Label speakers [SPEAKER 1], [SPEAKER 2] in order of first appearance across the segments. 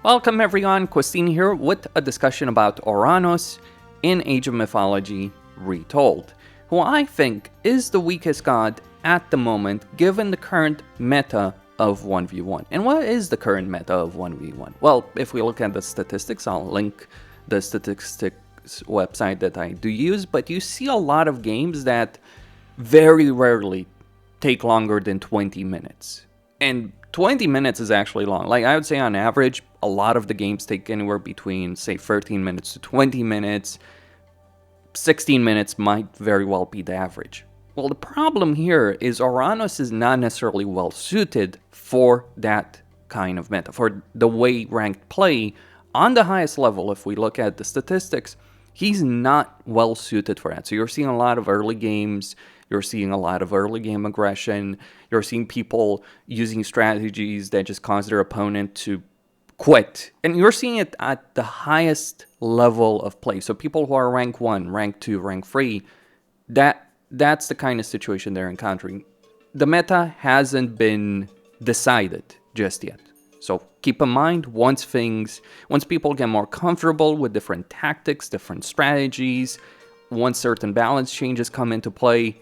[SPEAKER 1] Welcome everyone, Costin here with a discussion about Oranos in Age of Mythology Retold, who I think is the weakest god at the moment given the current meta of 1v1. And what is the current meta of 1v1? Well, if we look at the statistics, I'll link the statistics website that I do use, but you see a lot of games that very rarely take longer than 20 minutes. And 20 minutes is actually long. Like, I would say on average, a lot of the games take anywhere between, say, 13 minutes to 20 minutes. 16 minutes might very well be the average. Well, the problem here is Oranos is not necessarily well suited for that kind of meta, for the way ranked play on the highest level. If we look at the statistics, he's not well suited for that. So you're seeing a lot of early games, you're seeing a lot of early game aggression, you're seeing people using strategies that just cause their opponent to quit. And you're seeing it at the highest level of play. So people who are rank 1, rank 2, rank 3, that's the kind of situation they're encountering. The meta hasn't been decided just yet. So keep in mind, once people get more comfortable with different tactics, different strategies, once certain balance changes come into play,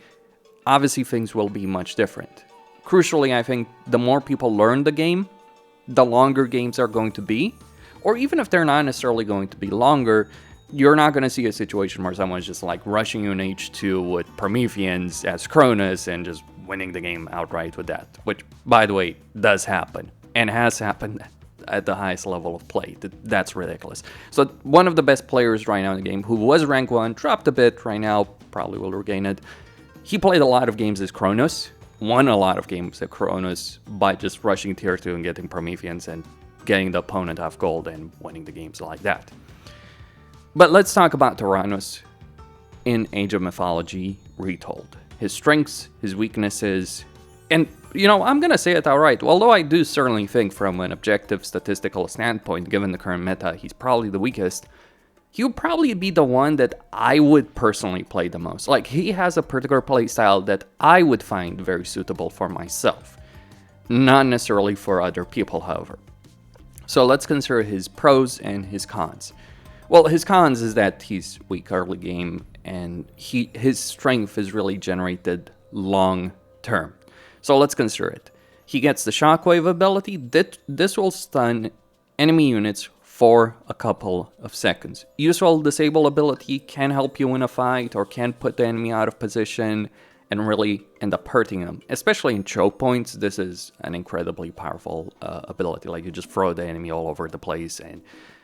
[SPEAKER 1] obviously things will be much different. Crucially, I think the more people learn the game, the longer games are going to be. Or even if they're not necessarily going to be longer, you're not going to see a situation where someone's just like rushing you in H2 with Prometheans as Cronus and just winning the game outright with that. Which, by the way, does happen. And has happened at the highest level of play. That's ridiculous. So one of the best players right now in the game, who was rank 1, dropped a bit right now, probably will regain it. He played a lot of games as Kronos, won a lot of games as Kronos by just rushing tier 2 and getting Prometheans and getting the opponent off gold and winning the games like that. But let's talk about Oranos in Age of Mythology Retold. His strengths, his weaknesses, and, you know, I'm gonna say it outright. Although I do certainly think from an objective statistical standpoint, given the current meta, he's probably the weakest. He would probably be the one that I would personally play the most. Like, he has a particular playstyle that I would find very suitable for myself. Not necessarily for other people, however. So let's consider his pros and his cons. Well, his cons is that he's weak early game, and his strength is really generated long term. So let's consider it. He gets the Shockwave ability. This will stun enemy units for a couple of seconds. Useful disable ability can help you win a fight or can put the enemy out of position and really end up hurting them. Especially in choke points, this is an incredibly powerful ability. Like, you just throw the enemy all over the place and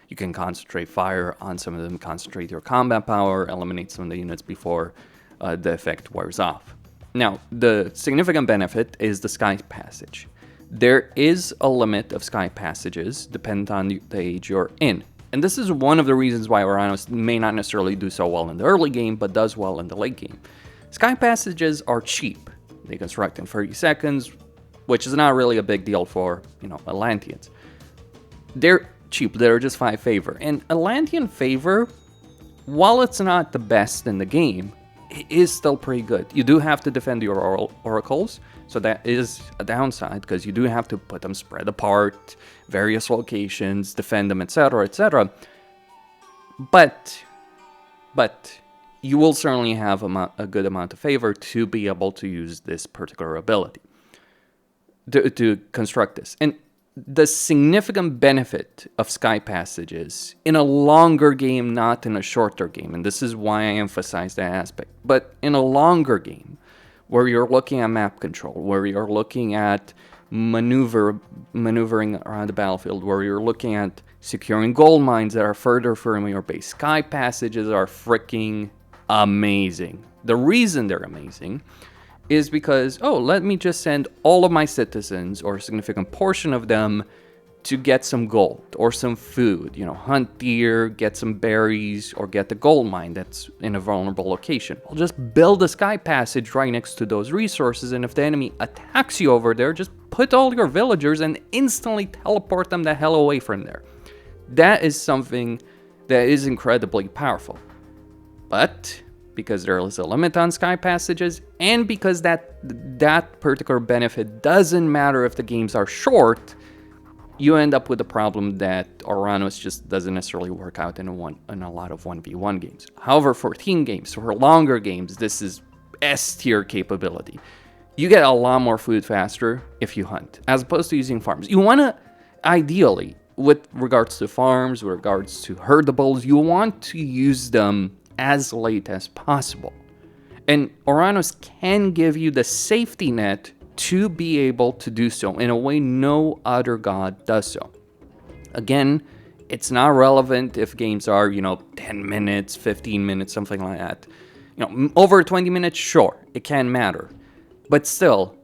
[SPEAKER 1] you can concentrate fire on some of them, concentrate your combat power, eliminate some of the units before the effect wears off. Now, the significant benefit is the Sky Passage. There is a limit of Sky Passages, depending on the age you're in. And this is one of the reasons why Oranos may not necessarily do so well in the early game, but does well in the late game. Sky Passages are cheap. They construct in 30 seconds, which is not really a big deal for, Atlanteans. They're cheap, they're just 5 favor. And Atlantean favor, while it's not the best in the game, it is still pretty good. You do have to defend your oracles, so that is a downside, because you do have to put them spread apart, various locations, defend them, etc., etc. But you will certainly have a good amount of favor to be able to use this particular ability, to construct this. And the significant benefit of Sky Passages in a longer game, not in a shorter game, and this is why I emphasize that aspect, but in a longer game, where you're looking at map control, where you're looking at maneuvering around the battlefield, where you're looking at securing gold mines that are further from your base, Sky Passages are freaking amazing. The reason they're amazing is because, let me just send all of my citizens, or a significant portion of them, to get some gold or some food. Hunt deer, get some berries, or get the gold mine that's in a vulnerable location. I'll just build a Sky Passage right next to those resources, and if the enemy attacks you over there, just put all your villagers and instantly teleport them the hell away from there. That is something that is incredibly powerful. But because there is a limit on Sky Passages, and because that particular benefit doesn't matter if the games are short, you end up with the problem that Oranos just doesn't necessarily work out in a lot of 1v1 games. However, for team games, for longer games, this is S-tier capability. You get a lot more food faster if you hunt, as opposed to using farms. You want to, ideally, with regards to farms, with regards to herdables, you want to use them as late as possible. And Oranos can give you the safety net to be able to do so in a way no other god does so. Again, it's not relevant if games are, 10 minutes, 15 minutes, something like that. Over 20 minutes, sure, it can matter. But still,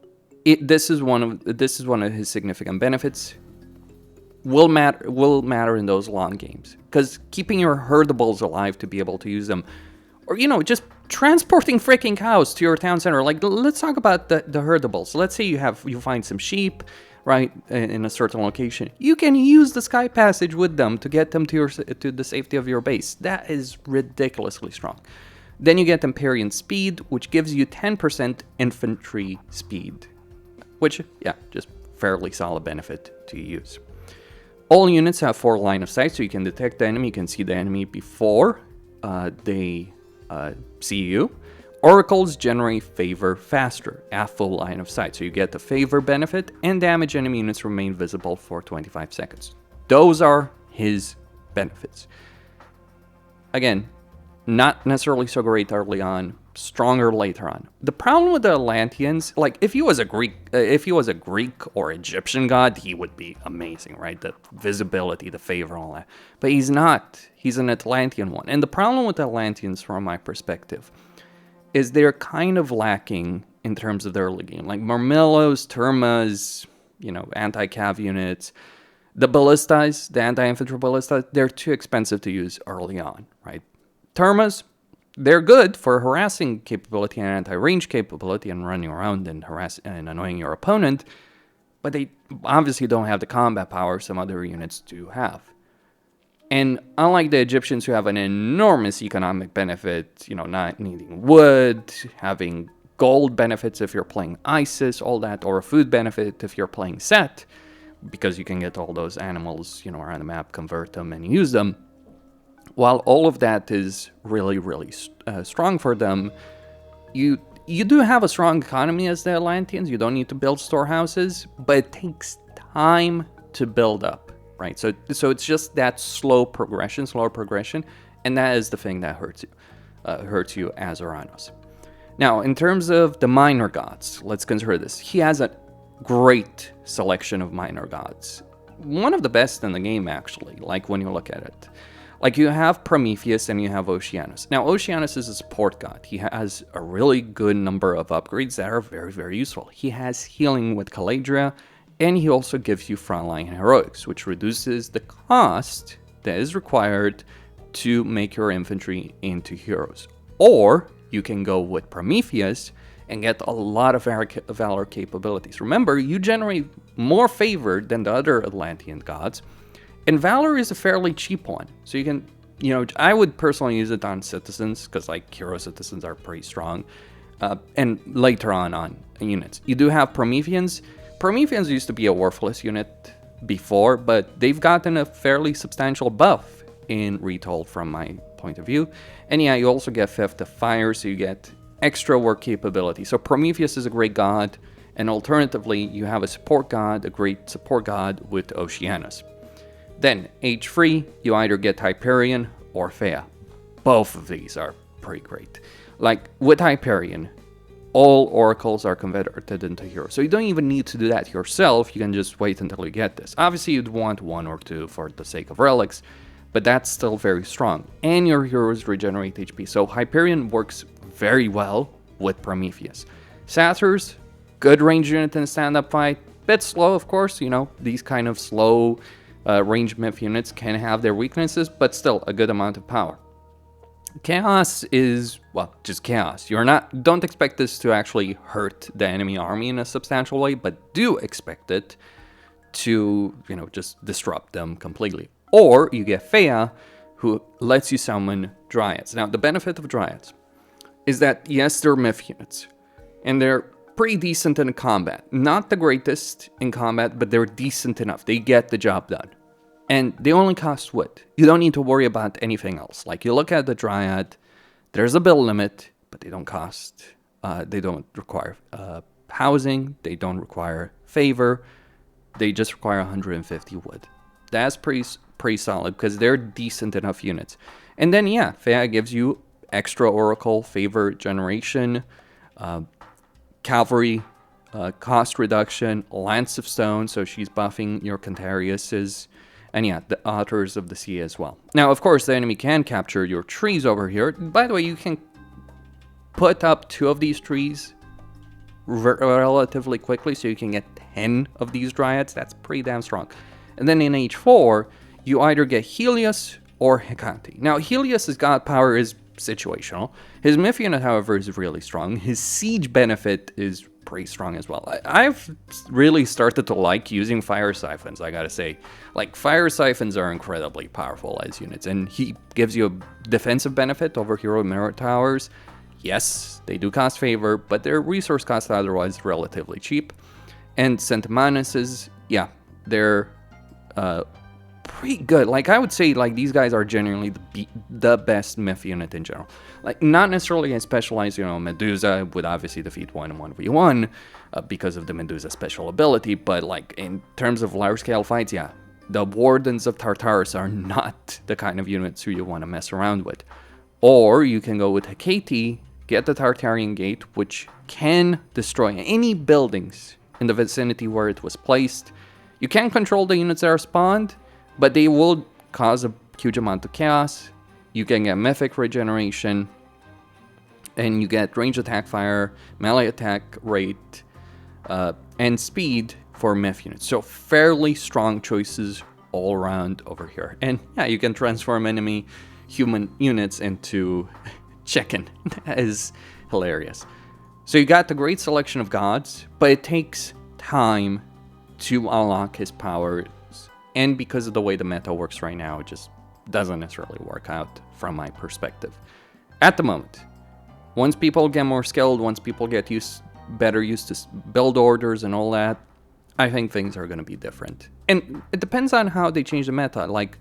[SPEAKER 1] this is one of his significant benefits. Will matter in those long games. Because keeping your herdables alive to be able to use them, or, just transporting freaking cows to your town center. Like, let's talk about the herdables. Let's say you find some sheep, right, in a certain location. You can use the sky passage with them to get them to the safety of your base. That is ridiculously strong. Then you get Empyrean Speed, which gives you 10% infantry speed, which, yeah, just fairly solid benefit to use. All units have 4 line of sight, so you can detect the enemy, you can see the enemy before they see you. Oracles generate favor faster at full line of sight, so you get the favor benefit, and damage enemy units remain visible for 25 seconds. Those are his benefits. Again, not necessarily so great early on, stronger later on. The problem with the Atlanteans, like if he was a Greek or Egyptian god, he would be amazing, right? The visibility, the favor, all that. But he's not. He's an Atlantean one. And the problem with the Atlanteans, from my perspective, is they're kind of lacking in terms of the early game. Like Murmillos, Termas, anti-cav units. The ballistas, the anti-infantry ballistas, they're too expensive to use early on, right? Termas, they're good for harassing capability and anti-range capability and running around and annoying your opponent, but they obviously don't have the combat power some other units do have. And unlike the Egyptians who have an enormous economic benefit, not needing wood, having gold benefits if you're playing Isis, all that, or a food benefit if you're playing Set, because you can get all those animals, around the map, convert them, and use them. While all of that is really, really strong for them, you do have a strong economy as the Atlanteans. You don't need to build storehouses, but it takes time to build up, right? So it's just that slower progression, and that is the thing that hurts you as Oranos. Now, in terms of the minor gods, let's consider this. He has a great selection of minor gods. One of the best in the game, actually, like when you look at it. Like you have Prometheus and you have Oceanus. Now, Oceanus is a support god. He has a really good number of upgrades that are very, very useful. He has healing with Caladria, and he also gives you frontline heroics, which reduces the cost that is required to make your infantry into heroes. Or you can go with Prometheus and get a lot of valor capabilities. Remember, you generate more favor than the other Atlantean gods, and Valor is a fairly cheap one. So you can, I would personally use it on citizens, because hero citizens are pretty strong. And later on units. You do have Prometheans. Prometheans used to be a worthless unit before, but they've gotten a fairly substantial buff in Retold from my point of view. And yeah, you also get Fifth of Fire, so you get extra work capability. So Prometheus is a great god, and alternatively, you have a great support god with Oceanus. Then, age 3, you either get Hyperion or Thea. Both of these are pretty great. Like, with Hyperion, all oracles are converted into heroes. So you don't even need to do that yourself, you can just wait until you get this. Obviously, you'd want 1 or 2 for the sake of relics, but that's still very strong. And your heroes regenerate HP, so Hyperion works very well with Prometheus. Satyrs, good range unit in a stand-up fight. Bit slow, of course, these kind of slow range myth units can have their weaknesses, but still a good amount of power. Chaos is, just chaos. Don't expect this to actually hurt the enemy army in a substantial way, but do expect it to, just disrupt them completely. Or you get Thea, who lets you summon Dryads. Now, the benefit of Dryads is that, yes, they're myth units, and they're pretty decent in combat. Not the greatest in combat, but they're decent enough. They get the job done. And they only cost wood. You don't need to worry about anything else. Like, you look at the Dryad, there's a build limit, but they don't cost, they don't require housing, they don't require favor, they just require 150 wood. That's pretty solid, because they're decent enough units. And then, yeah, Fea gives you extra Oracle, favor generation, cavalry, cost reduction, Lance of Stone, so she's buffing your Cantariuses, and yeah, the Otters of the Sea as well. Now, of course, the enemy can capture your trees over here. By the way, you can put up 2 of these trees relatively quickly, so you can get 10 of these Dryads. That's pretty damn strong. And then in H4, you either get Helios or Hecate. Now, Helios' god power is situational. His myth unit, however, is really strong. His siege benefit is pretty strong as well. I've really started to like using Fire Siphons, I gotta say. Like, Fire Siphons are incredibly powerful as units, and he gives you a defensive benefit over Hero Mirror Towers. Yes, they do cost favor, but their resource cost otherwise relatively cheap. And Centimanuses, yeah, they're pretty good. Like, I would say, like, these guys are genuinely the best myth unit in general. Like, not necessarily a specialized, you know, Medusa would obviously defeat 1-1v1 because of the Medusa special ability, but, like, in terms of large-scale fights, yeah, the Wardens of Tartarus are not the kind of units who you want to mess around with. Or you can go with Hecate, get the Tartarian Gate, which can destroy any buildings in the vicinity where it was placed. You can control the units that are spawned, but they will cause a huge amount of chaos. You can get Mythic Regeneration, and you get range attack fire, melee attack rate, and speed for myth units. So fairly strong choices all around over here. And yeah, you can transform enemy human units into chicken. That is hilarious. So you got the great selection of gods, but it takes time to unlock his powers. And because of the way the meta works right now, it just doesn't necessarily work out from my perspective. At the moment, once people get more skilled, once people get better used to build orders and all that, I think things are going to be different. And it depends on how they change the meta. Like,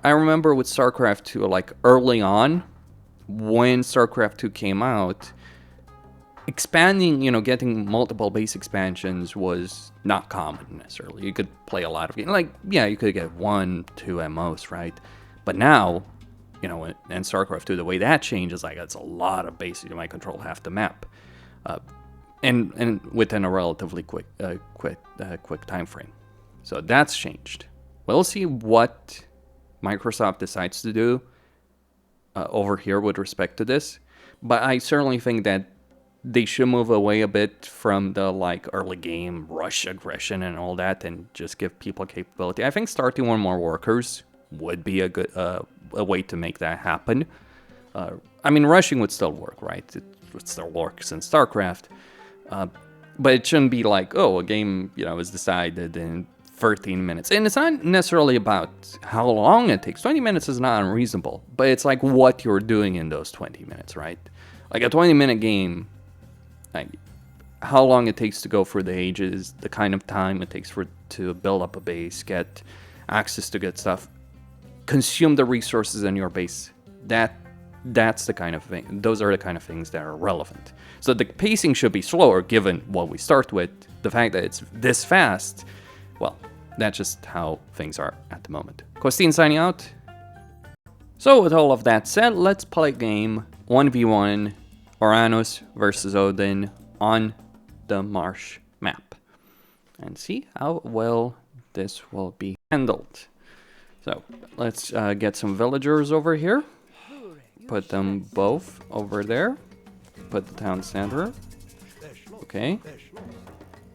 [SPEAKER 1] I remember with StarCraft 2, like, early on, when StarCraft 2 came out, expanding, you know, getting multiple base expansions was not common necessarily. You could play a lot of games. Like, yeah, you could get 1, 2 at most, right? But now, you know, in StarCraft 2, the way that changes, like, it's a lot of bases. You might control half the map. And within a relatively quick time frame. So that's changed. We'll see what Microsoft decides to do over here with respect to this. But I certainly think that they should move away a bit from the, like, early game rush aggression and all that, and just give people capability. I think starting 1 more workers would be a good a way to make that happen. I mean, rushing would still work, right? It would still work in StarCraft, but it shouldn't be like, oh, a game, you know, is decided in 13 minutes. And it's not necessarily about how long it takes. 20 minutes is not unreasonable, but it's like what you're doing in those 20 minutes, right? Like, a 20-minute game, like, how long it takes to go through the ages, the kind of time it takes to build up a base, get access to good stuff, consume the resources in your base. That's the kind of thing. Those are the kind of things that are relevant. So the pacing should be slower given what we start with. The fact that it's this fast, well, that's just how things are at the moment. Costin signing out. So with all of that said, let's play game 1v1 Oranos versus Odin on the Marsh map and see how well this will be handled. So let's get some villagers over here. Put them both over there. Put the town center. Okay.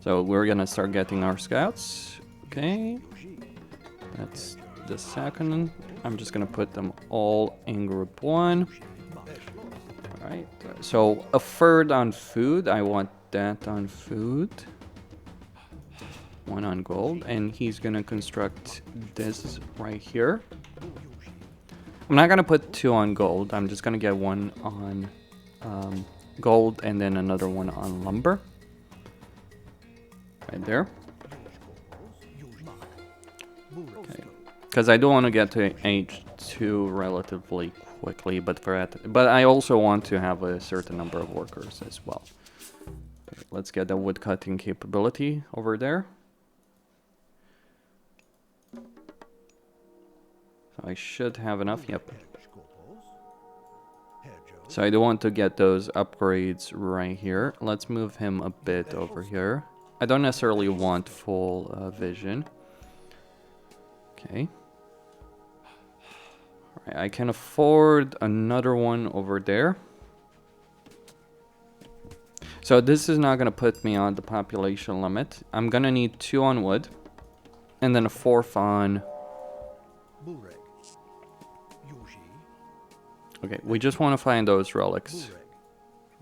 [SPEAKER 1] So we're gonna start getting our scouts. Okay. That's the second. I'm just gonna put them all in group 1. Alright. So a third on food. I want that on food. 1 on gold. And he's gonna construct this right here. I'm not gonna put 2 on gold. I'm just gonna get 1 on gold and then another 1 on lumber. Right there. Okay. Because I do want to get to age 2 relatively quickly, but I also want to have a certain number of workers as well. Okay, let's get the woodcutting capability over there. So I should have enough, yep. So I do want to get those upgrades right here. Let's move him a bit over here. I don't necessarily want full vision. Okay. Alright, I can afford another one over there. So this is not going to put me on the population limit. I'm going to need 2 on wood. And then a 4th on... Okay, we just want to find those relics.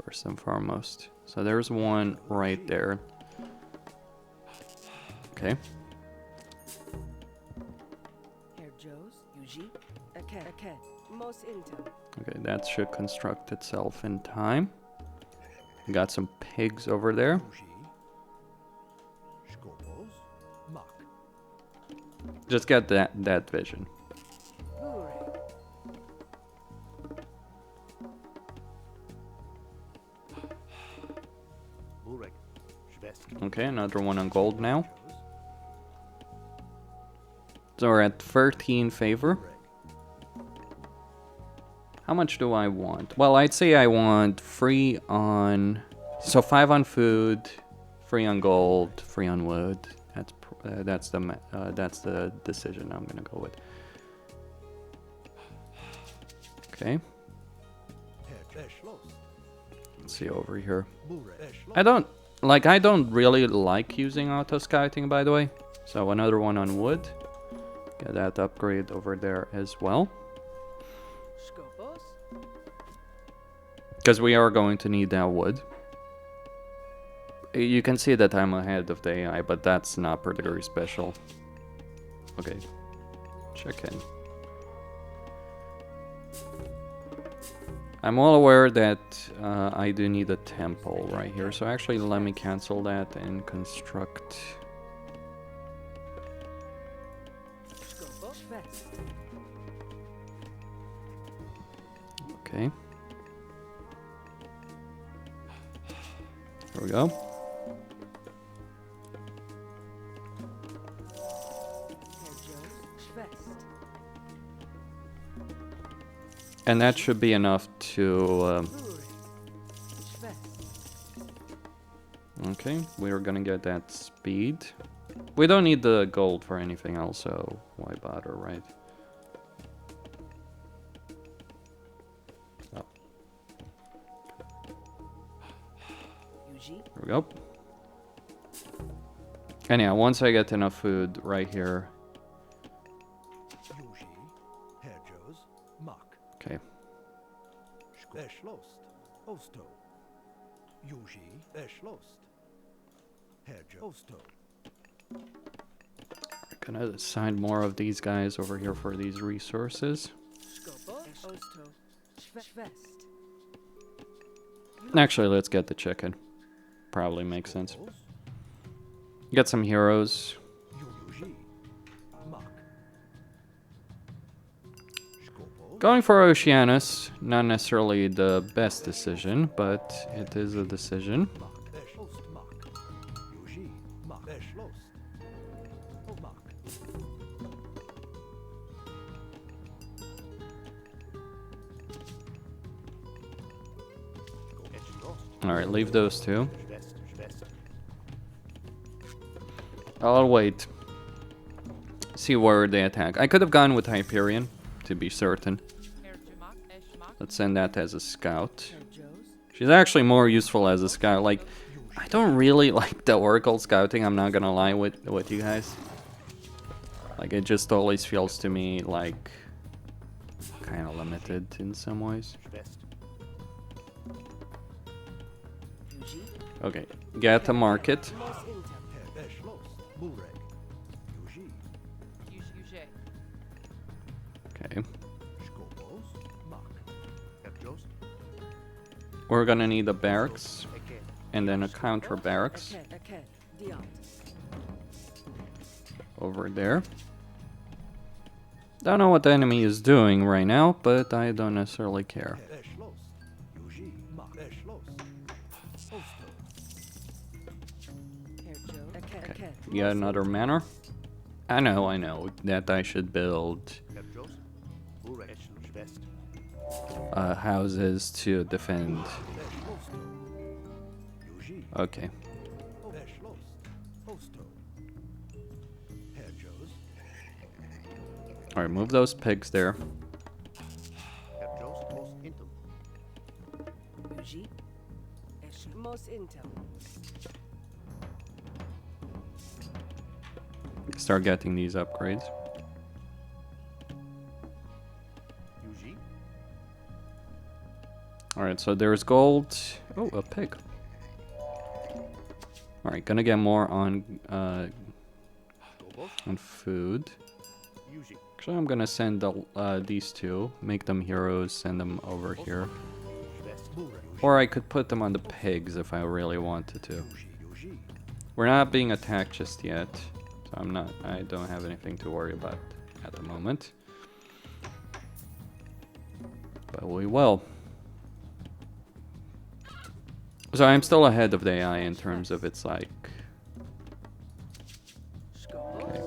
[SPEAKER 1] First and foremost. So there's one right there. Okay. Okay, that should construct itself in time. Got some pigs over there. Just get that vision. Okay, another one on gold now. So we're at 13 favor. How much do I want? Well, I'd say I want free on... So 5 on food, free on gold, free on wood. That's the decision I'm gonna go with. Okay. Let's see over here. I don't really like using auto scouting, by the way. So another one on wood. Get that upgrade over there as well. Because we are going to need that wood. You can see that I'm ahead of the AI, but that's not particularly special. Okay. Check in. I'm well aware that I do need a temple right here, so actually let me cancel that and construct... Okay. There we go. And that should be enough to... Okay, we're gonna get that speed. We don't need the gold for anything else, so why bother, right? Oh. There we go. And yeah, once I get enough food right here... Okay. I'm gonna assign more of these guys over here for these resources. Actually, let's get the chicken. Probably makes sense. Get some heroes. Going for Oceanus, not necessarily the best decision, but it is a decision. Alright, leave those two. I'll wait. See where they attack. I could have gone with Hyperion, to be certain. Let's send that as a scout. She's actually more useful as a scout. Like, I don't really like the Oracle scouting, I'm not gonna lie with you guys. Like, it just always feels to me like kind of limited in some ways. Okay, get a market. Okay. We're gonna need a barracks and then a counter barracks. over there. Don't know what the enemy is doing right now, but I don't necessarily care. Okay, yet another manor. I know that I should build houses to defend. Okay. Alright, move those pigs there. Start getting these upgrades. Alright, so there's gold. Oh, a pig. Alright, gonna get more on food. Actually, I'm gonna send these two, make them heroes, send them over here. Or I could put them on the pigs if I really wanted to. We're not being attacked just yet, so I don't have anything to worry about at the moment. But we will. So I'm still ahead of the AI in terms of its like... Okay.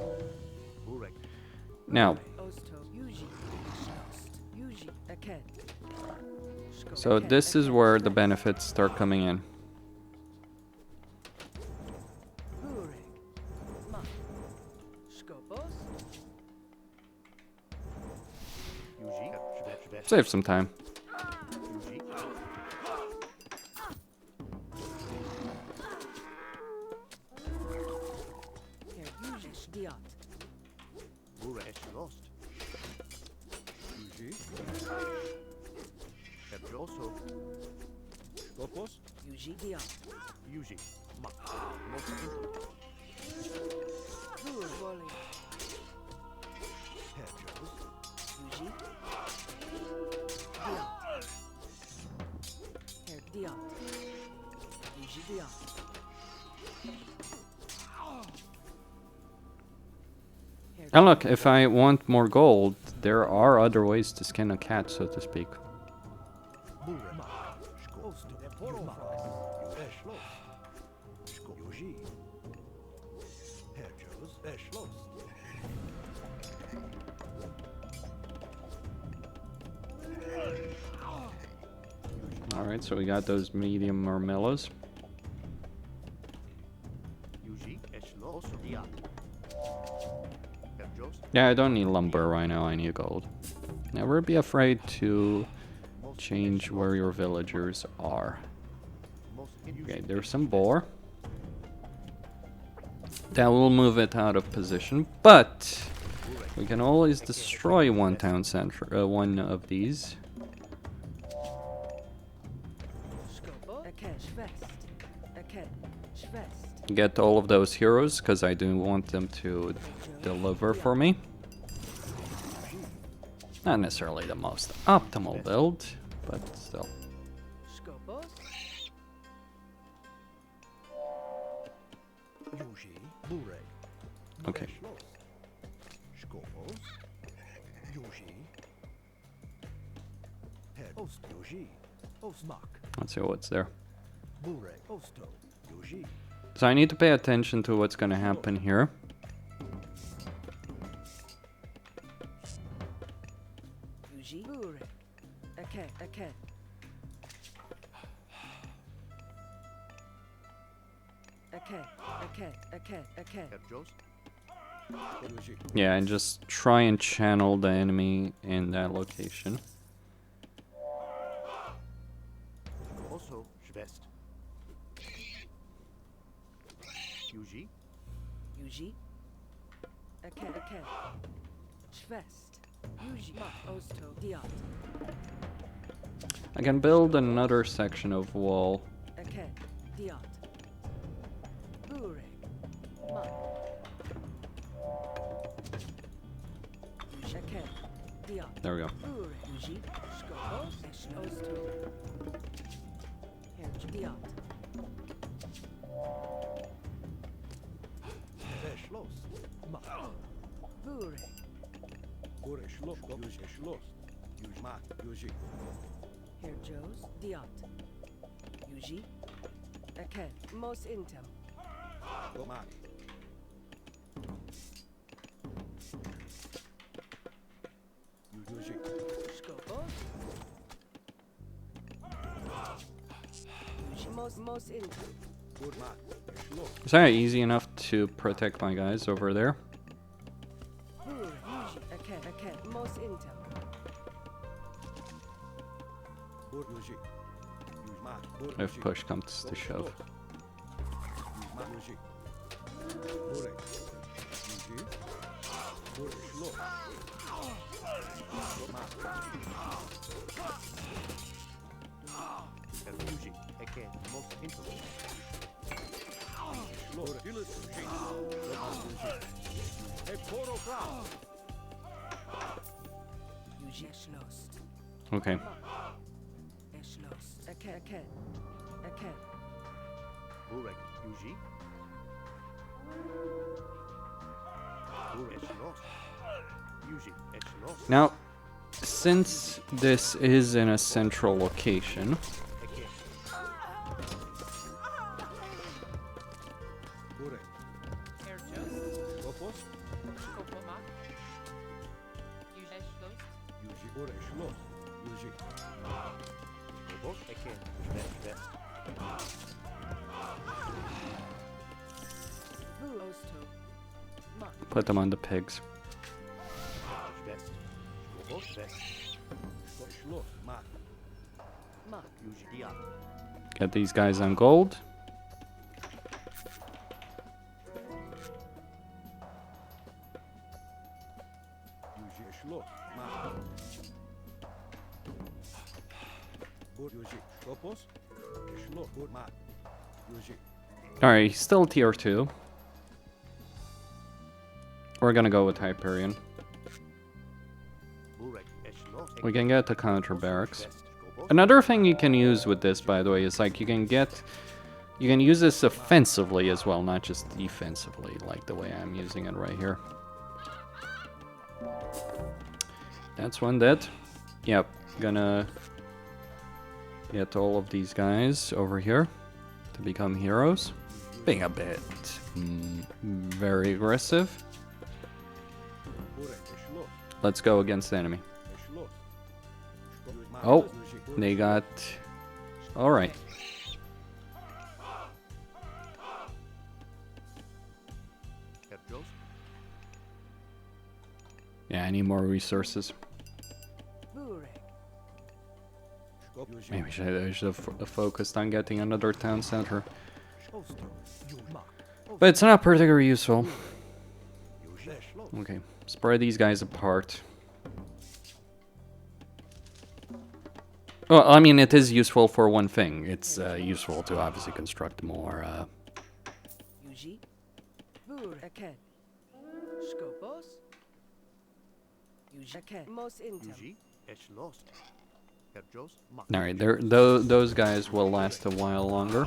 [SPEAKER 1] Now, so this is where the benefits start coming in. Save some time. And look, if I want more gold, there are other ways to skin a cat, so to speak. Alright, so we got those medium marmellos. Yeah, I don't need lumber right now, I need gold. Never be afraid to change where your villagers are. Okay, there's some boar. That will move it out of position, but we can always destroy one town center, one of these. Get all of those heroes, because I do want them to deliver for me. Not necessarily the most optimal build, but still. Okay. Let's see what's there. So I need to pay attention to what's going to happen here. Yeah, and just try and channel the enemy in that location. I can build another section of wall. There we go.
[SPEAKER 2] Herr Joes, Diot. Yuji. Eken. Mos Intem. Skopos. Mos Intem.
[SPEAKER 1] Is that easy enough to protect my guys over there?
[SPEAKER 2] Yuji. Eken. Mos Intem.
[SPEAKER 1] If push comes to shove. Okay. Now, since this is in a central location, put them on the pigs. Get these guys on gold. Alright, he's still tier 2. We're gonna go with Hyperion. We can get the counter barracks. Another thing you can use with this, by the way, is like you can use this offensively as well, not just defensively, like the way I'm using it right here. That's one dead. Yep, gonna get all of these guys over here to become heroes. Being a bit very aggressive. Let's go against the enemy. Oh, they got... Alright. Yeah, I need more resources. Maybe I should have focused on getting another town center. But it's not particularly useful. Okay, spread these guys apart. Well, I mean, it is useful for one thing. It's useful to obviously construct more... Alright, those guys will last a while longer.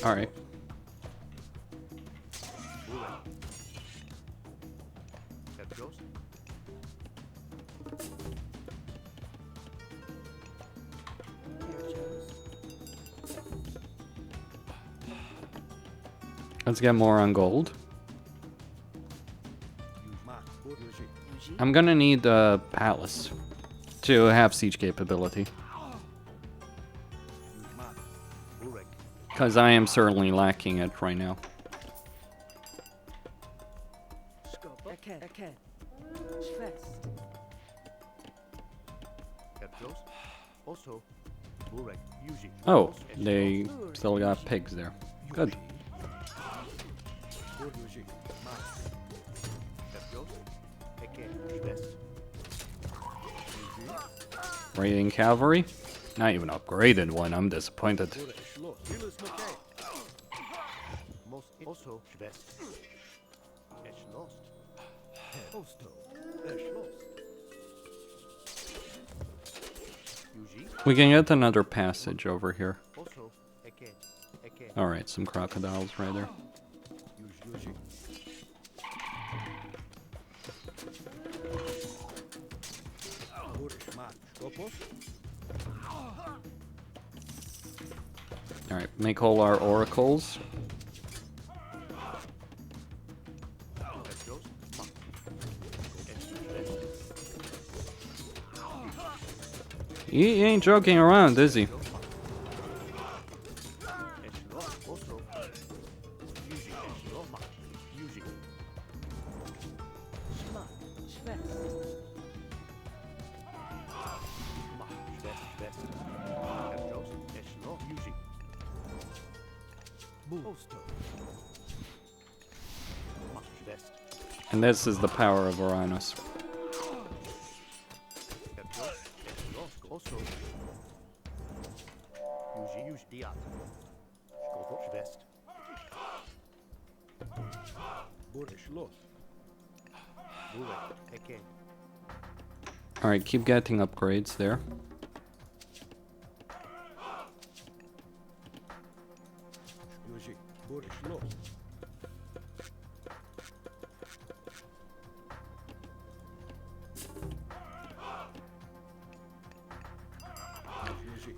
[SPEAKER 1] All right. Let's get more on gold. I'm gonna need a palace to have siege capability. Because I am certainly lacking it right now. Oh, they still got pigs there. Good. Raiding cavalry? Not even upgraded one, I'm disappointed. We can get another passage over here. Alright, some crocodiles right there. Alright, make all our oracles. He ain't joking around, is he? And this is the power of Oranos. Alright, keep getting upgrades there.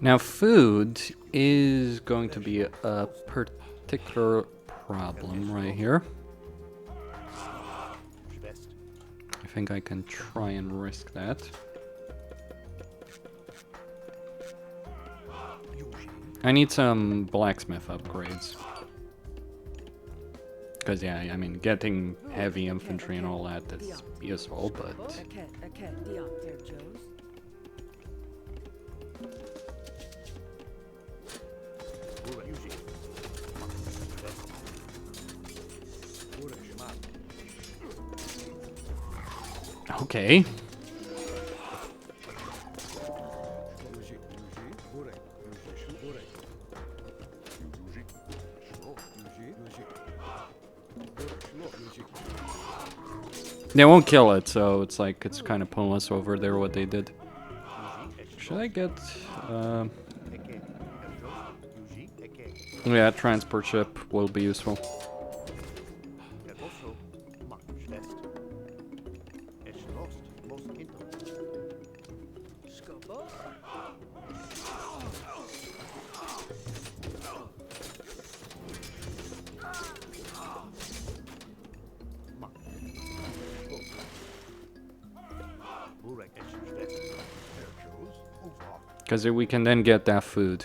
[SPEAKER 1] Now, food is going to be a particular problem right here. I think I can try and risk that. I need some blacksmith upgrades. Because, yeah, I mean, getting heavy infantry and all that is useful, but... Okay. They won't kill it, so it's like, it's kind of pointless over there what they did. Should I get, yeah, transport ship will be useful. Because we can then get that food.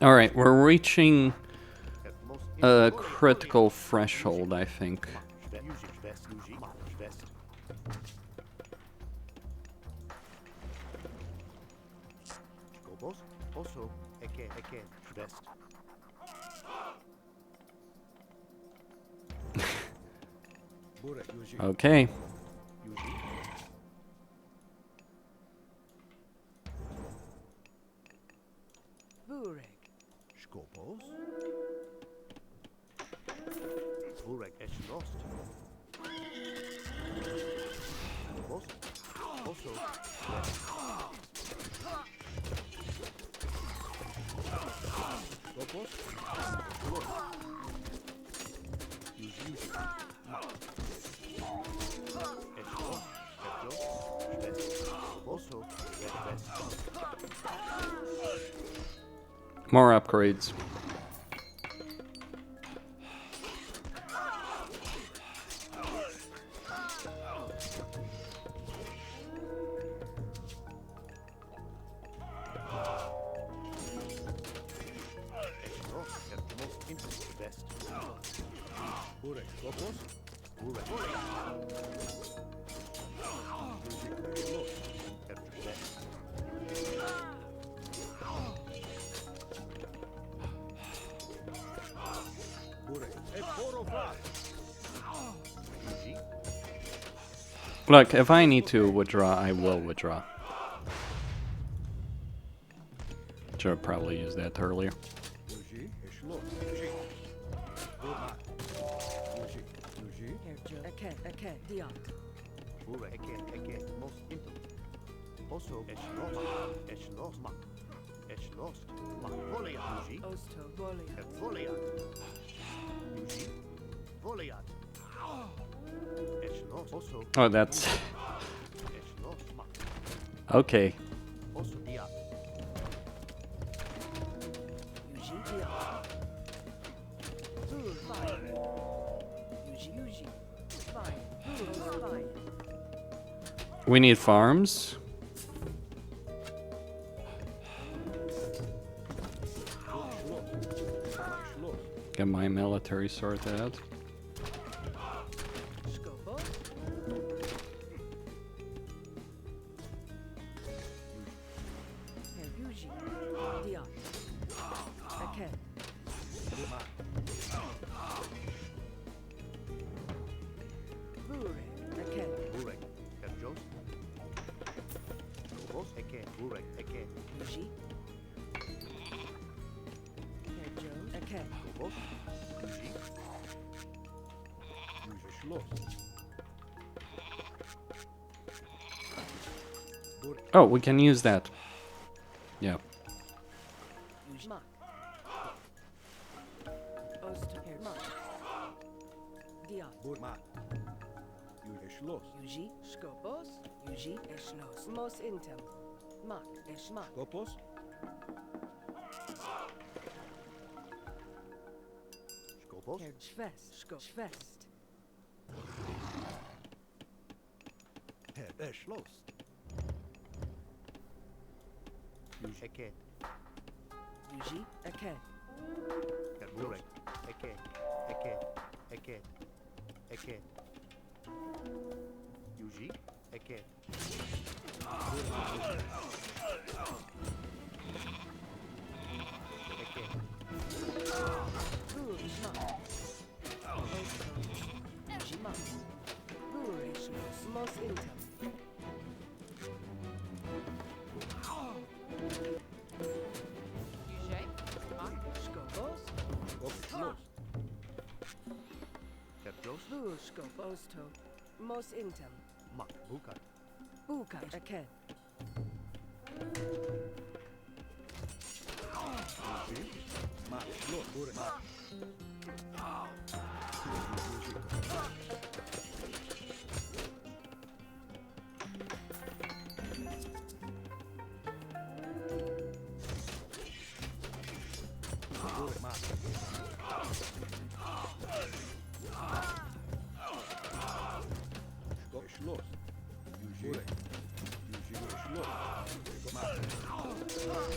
[SPEAKER 1] Alright, we're reaching a critical threshold, I think. Okay. More upgrades. Look, if I need to withdraw, I will withdraw. Should have probably used that earlier. Oh, that's... Okay. We need farms. Get my military sorted out. Oh, we can use that. Yeah.
[SPEAKER 2] Most intem. Mak bukat. Bukat again.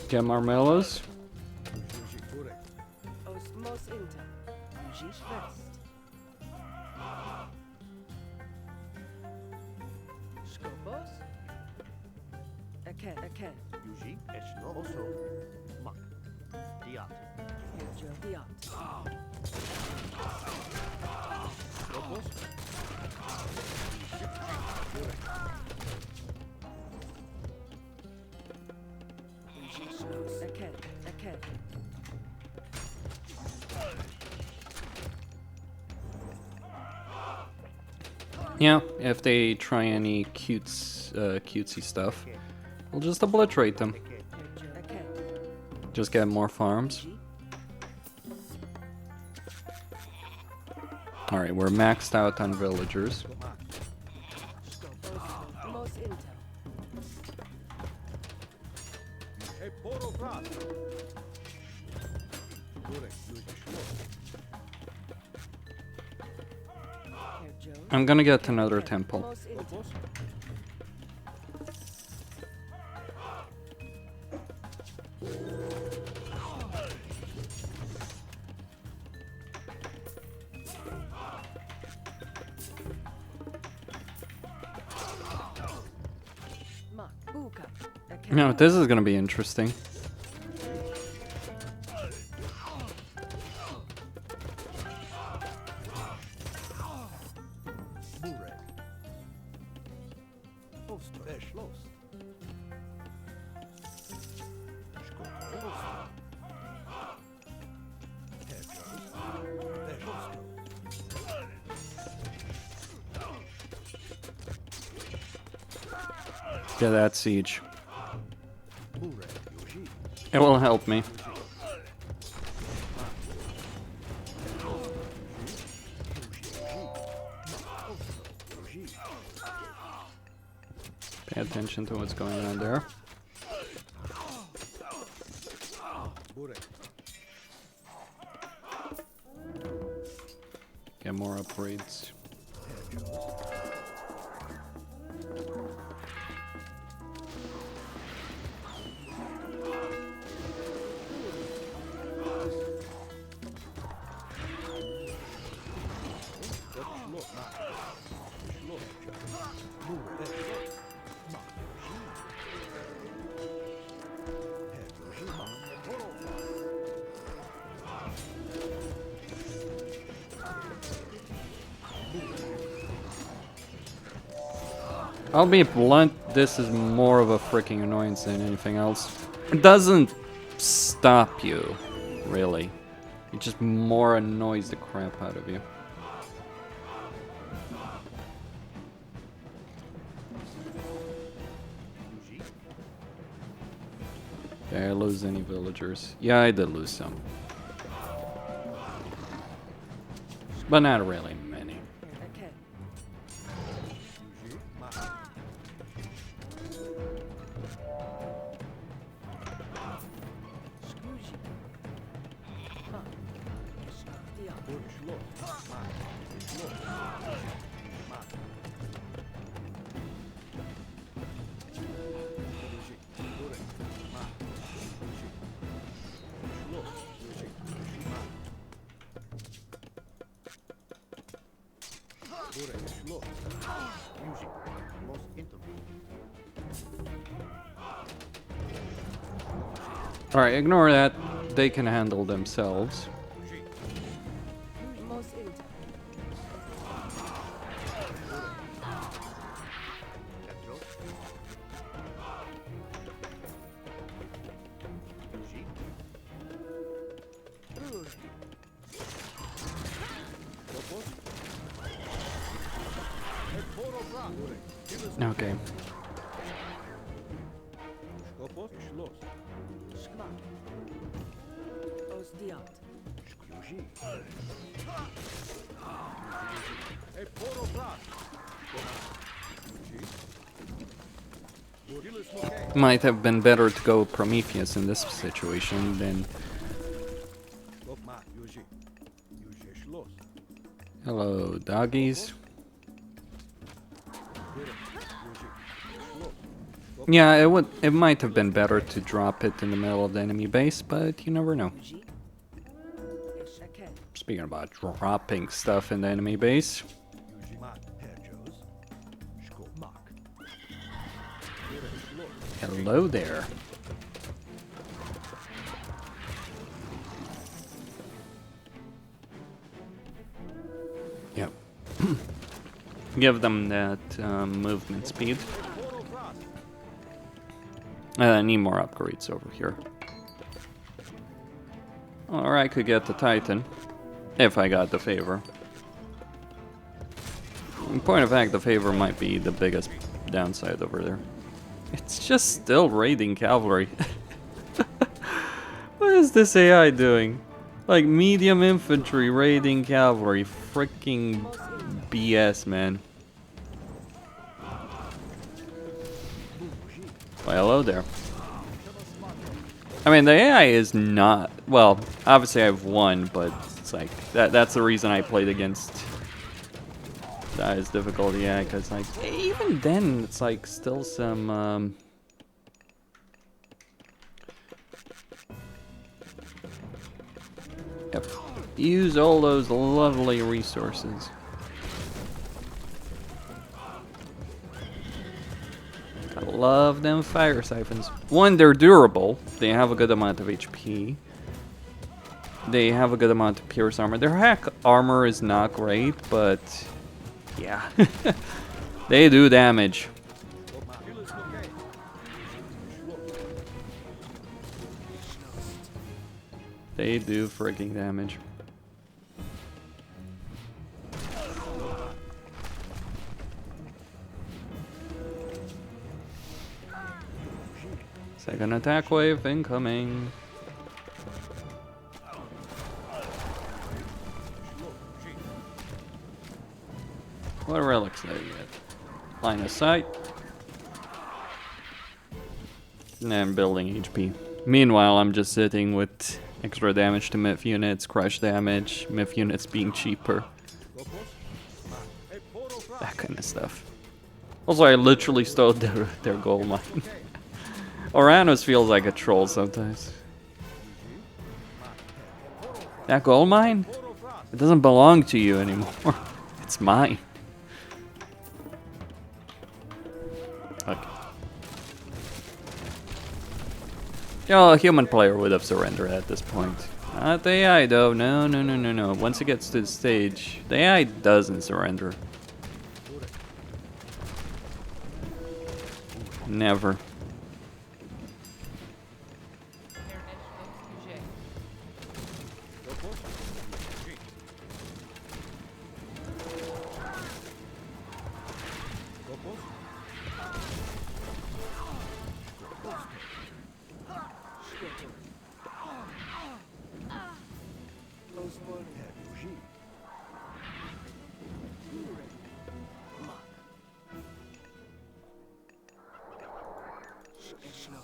[SPEAKER 1] Get marmellos.
[SPEAKER 2] Most intem. Ujish vest. Skopos. Again. Uji eshno also. Mak. Diat. Herjo diat. Skopos. Again.
[SPEAKER 1] Yeah, if they try any cutesy stuff, we'll just obliterate them. Just get more farms. Alright, we're maxed out on villagers. I'm gonna get another temple.
[SPEAKER 2] Most intent. Mark. Buka. Okay.
[SPEAKER 1] No, this is gonna be interesting. Get that siege. It will help me. Pay attention to what's going on there. Get more upgrades. I'll be blunt, this is more of a freaking annoyance than anything else. It doesn't stop you, really. It just more annoys the crap out of you. Did I lose any villagers? Yeah, I did lose some. But not really many.
[SPEAKER 2] Okay. Scusi. Mark.
[SPEAKER 1] Alright, ignore that. They can handle themselves.
[SPEAKER 2] Most intent.
[SPEAKER 1] Okay. Might have been better to go Prometheus in this situation than... Hello, doggies. Yeah, it might have been better to drop it in the middle of the enemy base, but you never know. Speaking about dropping stuff in the enemy base. Hello there. Yep. Give them that movement speed. I need more upgrades over here. Or I could get the Titan, if I got the favor. In point of fact, the favor might be the biggest downside over there. It's just still raiding cavalry. What is this AI doing? Like medium infantry raiding cavalry. Freaking BS, man. Well, hello there. I mean, the AI is not... Well, obviously I have one, but it's like... That's the reason I played against the highest difficulty, yeah, because like... Even then, it's like still some... Yep. Use all those lovely resources. I love them fire siphons. One, they're durable. They have a good amount of HP. They have a good amount of pierce armor. Their hack armor is not great, but yeah. They do damage. They do freaking damage. Second attack wave incoming. What relics did I get? Line of sight. And I'm building HP. Meanwhile, I'm just sitting with extra damage to myth units, crush damage, myth units being cheaper. That kind of stuff. Also, I literally stole their gold mine. Oranos feels like a troll sometimes. That gold mine? It doesn't belong to you anymore. It's mine. Okay. You know, a human player would have surrendered at this point. Not the AI though. No, no, no, no, no. Once it gets to the stage, the AI doesn't surrender. Never.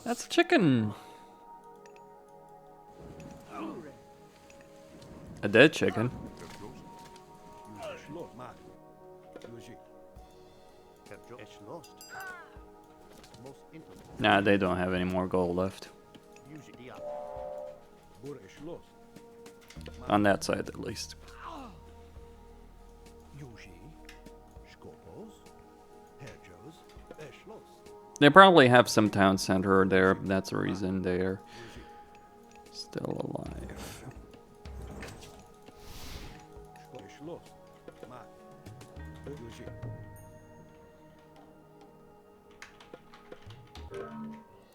[SPEAKER 1] That's a chicken. A dead chicken. Nah, they don't have any more gold left. On that side, at least. They probably have some town center there. That's the reason they're still alive.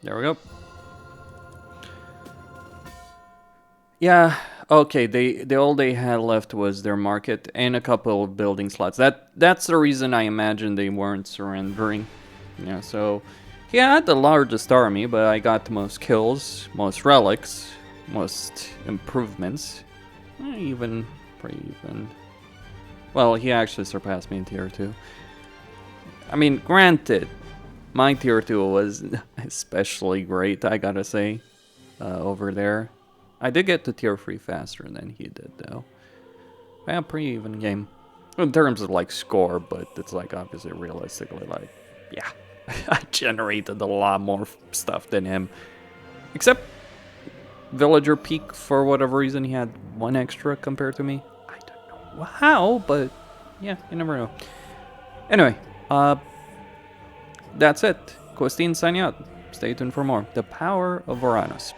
[SPEAKER 1] There we go. Yeah, okay, the all they had left was their market and a couple of building slots. That's the reason I imagine they weren't surrendering. Yeah, so he had the largest army, but I got the most kills, most relics, most improvements. Pretty even. Well, he actually surpassed me in tier 2. I mean, granted, my tier 2 was especially great, I gotta say, over there. I did get to tier 3 faster than he did, though. Yeah, pretty even game. In terms of, like, score, but it's, like, obviously realistically, like, yeah. I generated a lot more stuff than him. Except Villager Peak, for whatever reason, he had 1 extra compared to me. I don't know how, but yeah, you never know. Anyway, that's it. Costin signing out. Stay tuned for more. The Power of Oranos.